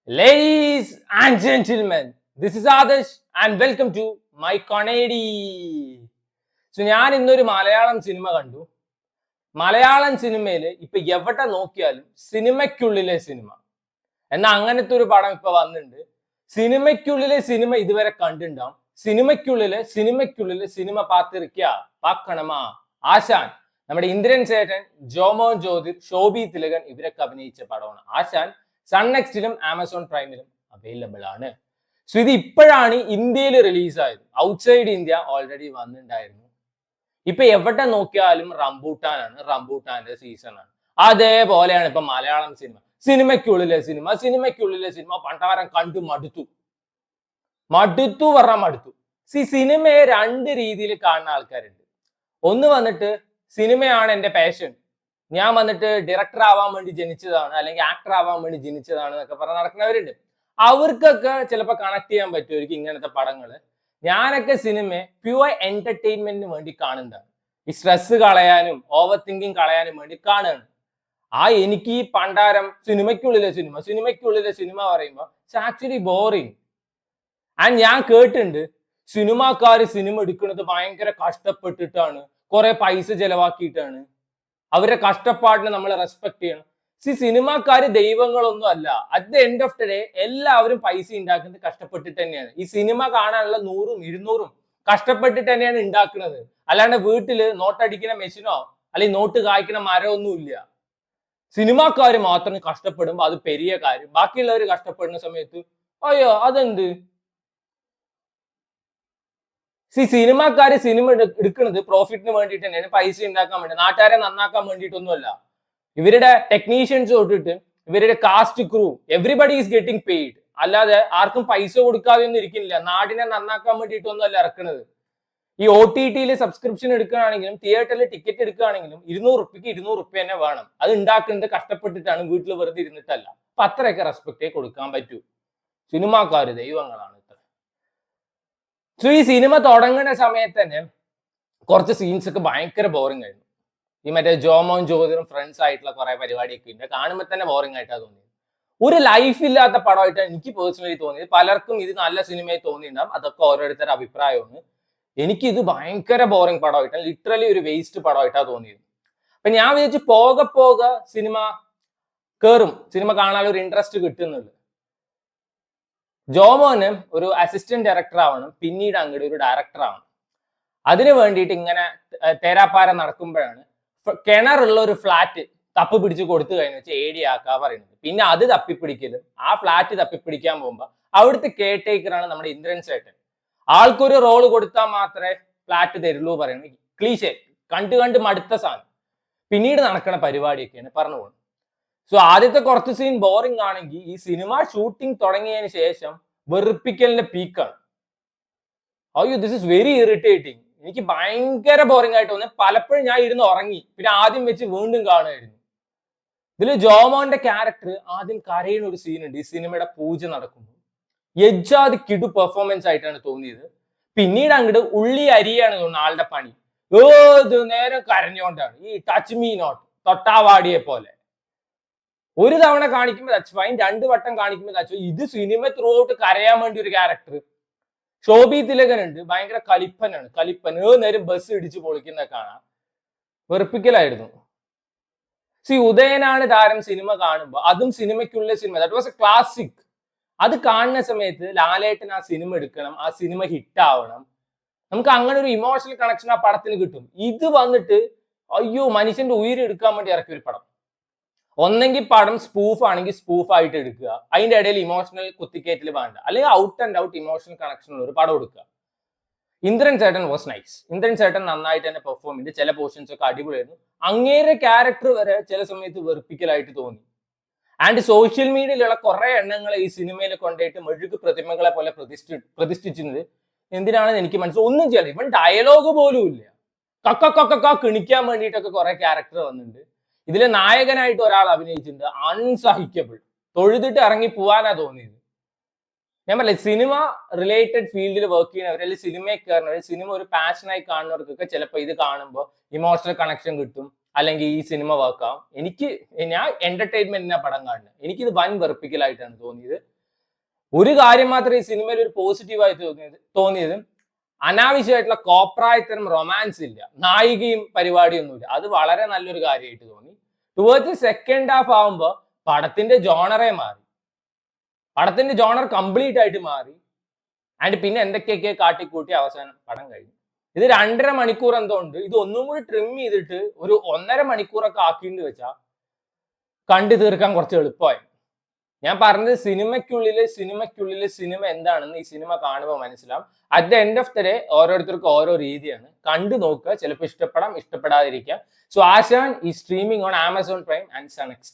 Ladies and gentlemen, this is Adesh and welcome to my comedy. So ഞാൻ ഇന്നൊരു Malayalam cinema കണ്ടു. മലയാളം സിനിമയിൽ ഇപ്പൊ എവിടെ നോക്കിയാലും സിനിമയ്ക്കുള്ളിലെ സിനിമ. എന്നാൽ അങ്ങനത്തെ ഒരു പടം ഇപ്പൊ വന്നിട്ടുണ്ട്. സിനിമയ്ക്കുള്ളിലെ സിനിമ ഇതുവരെ കണ്ടിട്ടുണ്ടാവും. സിനിമയ്ക്കുള്ളിലെ സിനിമ പാക്കണമാ ആശാൻ. നമ്മുടെ ഇന്ദ്രൻ ചേട്ടൻ, ജോമോൻ ജ്യോതിർ, ശോഭി തിലകൻ ഇവരൊക്കെ അഭിനയിച്ച പടമാണ് ആശാൻ. സൺ നെക്സ്റ്റിലും ആമസോൺ പ്രൈമിലും അവൈലബിൾ ആണ്. സോ ഇത് ഇപ്പോഴാണ് ഇന്ത്യയിൽ റിലീസായത്. ഔട്ട്സൈഡ് ഇന്ത്യ ഓൾറെഡി വന്നിട്ടുണ്ടായിരുന്നു. ഇപ്പൊ എവിടെ നോക്കിയാലും റംബൂട്ടാനാണ്, റംബൂട്ടാന്റെ സീസൺ ആണ്. അതേപോലെയാണ് ഇപ്പൊ മലയാളം സിനിമ. സിനിമയ്ക്കുള്ളിലെ സിനിമ പണ്ടാരം കണ്ടു മടുത്തു പറഞ്ഞാൽ മടുത്തു. സിനിമയെ രണ്ട് രീതിയിൽ കാണുന്ന ആൾക്കാരുണ്ട്. ഒന്ന് വന്നിട്ട് സിനിമയാണ് എന്റെ പാഷൻ, ഞാൻ വന്നിട്ട് ഡയറക്ടർ ആവാൻ വേണ്ടി ജനിച്ചതാണ് അല്ലെങ്കിൽ ആക്ടർ ആവാൻ വേണ്ടി ജനിച്ചതാണ് എന്നൊക്കെ പറഞ്ഞ് നടക്കുന്നവരുണ്ട്. അവർക്കൊക്കെ ചിലപ്പോൾ കണക്ട് ചെയ്യാൻ പറ്റുമായിരിക്കും ഇങ്ങനത്തെ പടങ്ങള്. ഞാനൊക്കെ സിനിമയെ പ്യുവർ എന്റർടൈൻമെന്റിന് വേണ്ടി കാണുന്നതാണ്. ഈ സ്ട്രെസ് കളയാനും ഓവർ തിങ്കിങ് കളയാനും വേണ്ടി കാണുകയാണ്. എനിക്ക് ഈ പണ്ടാരം സിനിമയ്ക്കുള്ളിലെ സിനിമ പറയുമ്പോൾ ഇറ്റ്സ് ആക്ച്വലി ബോറിങ്. ആൻഡ് ഞാൻ കേട്ടിട്ടുണ്ട് സിനിമാക്കാര് സിനിമ എടുക്കുന്നത് ഭയങ്കര കഷ്ടപ്പെട്ടിട്ടാണ്, കുറെ പൈസ ചെലവാക്കിയിട്ടാണ്. അവരുടെ കഷ്ടപ്പാടിനെ നമ്മൾ റെസ്പെക്ട് ചെയ്യണം. സിനിമാക്കാര് ദൈവങ്ങളൊന്നും അല്ല. At the end of the day എല്ലാവരും പൈസ ഉണ്ടാക്കുന്നത് കഷ്ടപ്പെട്ടിട്ട് തന്നെയാണ്. ഈ സിനിമ കാണാനുള്ള 100-200 കഷ്ടപ്പെട്ടിട്ട് തന്നെയാണ് ഉണ്ടാക്കുന്നത്. അല്ലാണ്ട് വീട്ടില് നോട്ടടിക്കുന്ന മെഷീനോ അല്ലെങ്കിൽ നോട്ട് കായ്ക്കുന്ന മരമൊന്നും ഇല്ല. സിനിമാക്കാര് മാത്രം കഷ്ടപ്പെടുമ്പോ അത് പെരിയ കാര്യം. ബാക്കിയുള്ളവർ കഷ്ടപ്പെടുന്ന സമയത്ത് അയ്യോ അതെന്ത്? സിനിമാക്കാര് സിനിമ എടുക്കുന്നത് പ്രോഫിറ്റിന് വേണ്ടിയിട്ട് തന്നെയാണ്, പൈസ ഉണ്ടാക്കാൻ വേണ്ടി, നാട്ടുകാരെ നന്നാക്കാൻ വേണ്ടിയിട്ടൊന്നുമല്ല. ഇവരുടെ ടെക്നീഷ്യൻസ് തൊട്ടിട്ട് ഇവരുടെ cast crew everybody is getting paid. അല്ലാതെ ആർക്കും പൈസ കൊടുക്കാതെ ഒന്നും ഇരിക്കുന്നില്ല. നാടിനെ നന്നാക്കാൻ വേണ്ടിയിട്ടൊന്നും അല്ല ഇറക്കുന്നത്. ഈ OTT സബ്സ്ക്രിപ്ഷൻ എടുക്കുകയാണെങ്കിലും തിയേറ്ററിൽ ടിക്കറ്റ് എടുക്കുകയാണെങ്കിലും 200 രൂപയ്ക്ക് 200 രൂപ തന്നെ വേണം. അത് ഉണ്ടാക്കുന്നത് കഷ്ടപ്പെട്ടിട്ടാണ്, വീട്ടിൽ വെറുതെ ഇരുന്നിട്ടല്ല. അപ്പൊ അത്രയൊക്കെ റെസ്പെക്റ്റേ കൊടുക്കാൻ പറ്റൂ. സിനിമാക്കാര് ദൈവങ്ങളാണ്. സോ ഈ സിനിമ തുടങ്ങുന്ന സമയത്ത് തന്നെ കുറച്ച് സീൻസ് ഒക്കെ ഭയങ്കര ബോറിംഗ് ആയിരുന്നു. ഈ മറ്റേ ജോമോൻ ജ്യോതിറും ഫ്രണ്ട്സ് ആയിട്ടുള്ള കുറെ പരിപാടിയൊക്കെ ഉണ്ട്. കാണുമ്പോൾ തന്നെ ബോറിംഗ് ആയിട്ടാണ് തോന്നിയത്. ഒരു ലൈഫ് ഇല്ലാത്ത പടമായിട്ടാണ് എനിക്ക് പേഴ്സണലി തോന്നിയത്. പലർക്കും ഇത് നല്ല സിനിമയായി തോന്നിയിട്ടുണ്ടാവും, അതൊക്കെ ഓരോരുത്തരുടെ അഭിപ്രായമാണ്. എനിക്ക് ഇത് ഭയങ്കര ബോറിംഗ് പടമായിട്ടാണ്, ലിറ്ററലി ഒരു വേസ്റ്റ് പടമായിട്ടാണ് തോന്നിയത്. അപ്പൊ ഞാൻ വിചാരിച്ചു പോകെ സിനിമ കേറും, സിനിമ കാണാൻ ഒരു ഇൻട്രസ്റ്റ് കിട്ടുന്നുള്ളു. ജോമോന് ഒരു അസിസ്റ്റന്റ് ഡയറക്ടർ ആവണം, പിന്നീട് അങ്ങോട്ട് ഒരു ഡയറക്ടർ ആവണം. അതിനു വേണ്ടിയിട്ട് ഇങ്ങനെ തേരാപ്പാര നടക്കുമ്പോഴാണ് കിണറുള്ള ഒരു ഫ്ലാറ്റ് തപ്പി പിടിച്ച് കൊടുത്തു കഴിഞ്ഞു വെച്ചാൽ AD ആക്കാ പറയുന്നത്. പിന്നെ അത് തപ്പിപ്പിടിക്കലും ആ ഫ്ലാറ്റ് തപ്പിപ്പിടിക്കാൻ പോകുമ്പോൾ അവിടുത്തെ കെയർടേക്കറാണ് നമ്മുടെ ഇന്ദ്രൻ ചേട്ടൻ. ആൾക്കൊരു റോള് കൊടുത്താൽ മാത്രമേ ഫ്ലാറ്റ് തരുള്ളൂ പറയുന്നത്. ക്ലീശേ, കണ്ട് മടുത്ത സാധനം. പിന്നീട് നടക്കുന്ന പരിപാടിയൊക്കെയാണ് പറഞ്ഞു പോകുന്നത്. സോ ആദ്യത്തെ കുറച്ച് സീൻ ബോറിംഗ് ആണെങ്കിൽ ഈ സിനിമ ഷൂട്ടിംഗ് തുടങ്ങിയതിന് ശേഷം വെറുപ്പിക്കലിന്റെ പീക്കാണ്. അയ്യോ ദിസ് ഇസ് വെരി ഇറിറ്റേറ്റിംഗ്. എനിക്ക് ഭയങ്കര ബോറിംഗ് ആയിട്ട് തോന്നി. പലപ്പോഴും ഞാൻ ഇരുന്ന് ഉറങ്ങി, പിന്നെ ആദ്യം വെച്ച് വീണ്ടും കാണുമായിരുന്നു. ഇതിൽ ജോമോന്റെ ക്യാരക്ടർ ആദ്യം കരയുന്ന ഒരു സീൻ ഉണ്ട് ഈ സിനിമയുടെ പൂജ നടക്കുമ്പോൾ. യജ്ജാതി കിടു പെർഫോമൻസ് ആയിട്ടാണ് തോന്നിയത്. പിന്നീട് അങ്ങോട്ട് ഉള്ളി അരിയാണ് തോന്നുന്നത് ആളുടെ പണി. ഏത് നേരം കരഞ്ഞോണ്ടാണ്, ഈ ടച്ച് മീ നോട്ട്, തൊട്ടാവാടിയെ പോലെ. ഒരു തവണ കാണിക്കുമ്പോൾ ദാറ്റ്സ് ഫൈൻ, 2 വട്ടം കാണിക്കുമ്പോൾ ദാറ്റ്സ്. ഇത് സിനിമ ത്രൂ ഔട്ട് കരയാൻ വേണ്ടി ഒരു ക്യാരക്ടർ. ശോഭി തിലകൻ ഉണ്ട്, ഭയങ്കര കലിപ്പൻ. നേരം ബസ് ഇടിച്ച് പൊളിക്കുന്ന കാണാം. വെറുപ്പിക്കലായിരുന്നു. ഉദയനാണ് താരം സിനിമ കാണുമ്പോൾ, അതും സിനിമയ്ക്കുള്ള സിനിമ, ദാറ്റ് വാസ് എ ക്ലാസിക്. അത് കാണുന്ന സമയത്ത് ലാലേട്ടൻ ആ സിനിമ എടുക്കണം, ആ സിനിമ ഹിറ്റ് ആവണം. നമുക്ക് അങ്ങനെ ഒരു ഇമോഷണൽ കണക്ഷൻ ആ പടത്തിന് കിട്ടും. ഇത് വന്നിട്ട് അയ്യോ മനുഷ്യന്റെ ഉയിരെടുക്കാൻ വേണ്ടി ഇറക്കിയ ഒരു പടം. ഒന്നെങ്കിൽ പടം സ്പൂഫ് ആണെങ്കിൽ സ്പൂഫ് ആയിട്ട് എടുക്കുക, അതിന്റെ ഇടയിൽ ഇമോഷണൽ കുത്തിക്കേറ്റിൽ വേണ്ട, അല്ലെങ്കിൽ ഔട്ട് ആൻഡ് ഔട്ട് ഇമോഷണൽ കണക്ഷനുള്ള ഒരു പടം എടുക്കുക. ഇന്ദ്രൻ ചേട്ടൻ വാസ് നൈസ്. ഇന്ദ്രൻ ചേട്ടൻ നന്നായിട്ട് തന്നെ പെർഫോം ചെയ്ത്, ചില പോർഷൻസ് ഒക്കെ അടിപൊളിയായിരുന്നു. അങ്ങേരെ ക്യാരക്ടർ വരെ ചില സമയത്ത് വെറുപ്പിക്കലായിട്ട് തോന്നി. ആൻഡ് സോഷ്യൽ മീഡിയയിലുള്ള കുറെ എണ്ണങ്ങളെ ഈ സിനിമയിൽ കൊണ്ടുപോയിട്ട് മെഴുകു പ്രതിമകളെ പോലെ പ്രതിഷ്ഠിച്ചത് എന്തിനാണെന്ന് എനിക്ക് മനസ്സിലായി. ഒന്നും ചെയ്യാൻ, ഇവൻ ഡയലോഗ് പോലും ഇല്ല. കക്ക കിണിക്കാൻ വേണ്ടിയിട്ടൊക്കെ കുറെ ക്യാരക്ടർ വന്നിട്ടുണ്ട്. ഇതിലെ നായകനായിട്ട് ഒരാൾ അഭിനയിച്ചിട്ടുണ്ട്, അൺസഹിക്കബിൾ. തൊഴുതിട്ട് ഇറങ്ങി പോവാനാ തോന്നിയത്. ഞാൻ പറഞ്ഞില്ല, സിനിമ റിലേറ്റഡ് ഫീൽഡിൽ വർക്ക് ചെയ്യുന്നവർ അല്ലെങ്കിൽ സിനിമയിൽ കയറുന്നവർ, സിനിമ ഒരു പാഷനായി കാണുന്നവർക്കൊക്കെ ചിലപ്പോൾ ഇത് കാണുമ്പോൾ ഇമോഷണൽ കണക്ഷൻ കിട്ടും, അല്ലെങ്കിൽ ഈ സിനിമ വർക്കാവും. ഞാൻ എന്റർടൈൻമെന്റിനാ പടം കാണുന്നത്. എനിക്കിത് വൻ വെറുപ്പിക്കലായിട്ടാണ് തോന്നിയത്. ഒരു കാര്യം മാത്രമേ ഈ സിനിമയിൽ ഒരു പോസിറ്റീവായി തോന്നിയത് അനാവശ്യമായിട്ടുള്ള കോപ്രായത്തരം റൊമാൻസ് ഇല്ല, നായികയും പരിപാടിയൊന്നുമില്ല. അത് വളരെ നല്ലൊരു കാര്യമായിട്ട് തോന്നി. ടുവേർഡ്സ് സെക്കൻഡ് ഹാഫ് ആവുമ്പോൾ പടത്തിന്റെ ജോണറെ മാറി, പടത്തിന്റെ ജോണർ കംപ്ലീറ്റ് ആയിട്ട് മാറി. ആൻഡ് പിന്നെ എന്തൊക്കെയൊക്കെ കാട്ടിക്കൂട്ടി അവസാനം പടം കഴിഞ്ഞു. ഇത് 2.5 മണിക്കൂർ എന്തോ ഉണ്ട്. ഇത് ഒന്നും കൂടി ട്രിം ചെയ്തിട്ട് ഒരു 1.5 മണിക്കൂറൊക്കെ ആക്കിയിട്ട് വെച്ചാൽ കണ്ടു തീർക്കാൻ കുറച്ച് എളുപ്പമായി. ഞാൻ പറഞ്ഞത് സിനിമയ്ക്കുള്ളിലെ സിനിമ എന്താണെന്ന് ഈ സിനിമ കാണുമ്പോൾ മനസ്സിലാവും. At the end of the day ഓരോരുത്തർക്കും ഓരോ രീതിയാണ്. കണ്ടു നോക്കുക, ചിലപ്പോൾ ഇഷ്ടപ്പെടാം, ഇഷ്ടപ്പെടാതിരിക്കാം. സോ ആശാൻ ഈ streaming on Amazon Prime and Sun next.